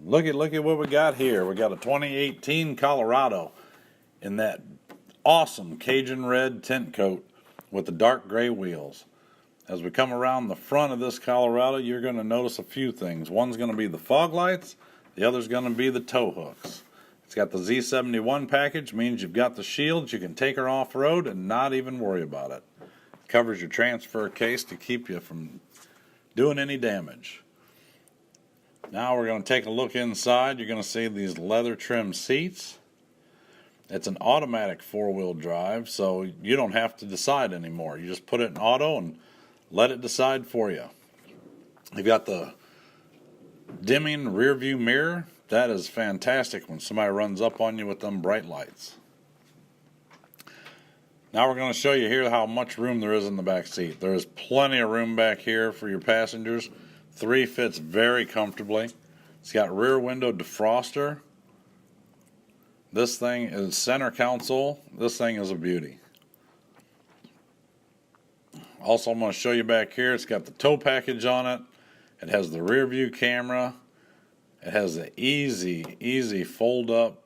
Look at what we got here. We got a 2018 Colorado in that awesome Cajun red tint coat with the dark gray wheels. As we come around the front of this Colorado, you're going to notice a few things. One's going to be the fog lights, the other's going to be the tow hooks. It's got the Z71 package, means you've got the shields, you can take her off-road and not even worry about it. It covers your transfer case to keep you from doing any damage. Now we're going to take a look inside. You're going to see these leather trim seats. It's an automatic four-wheel drive, so you don't have to decide anymore. You just put it in auto and let it decide for you. You've got the dimming rear view mirror. That is fantastic when somebody runs up on you with them bright lights. Now we're going to show you here how much room there is in the back seat. There is plenty of room back here for your passengers. 3 fits very comfortably. It's got rear window defroster. This thing is center console. This thing is a beauty. Also, I'm going to show you back here. It's got the tow package on it. It has the rear view camera. It has the easy fold up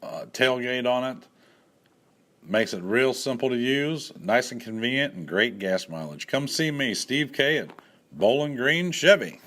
tailgate on it. Makes it real simple to use, nice and convenient, and great gas mileage. Come see me, Steve K. at Bowling Green Chevy.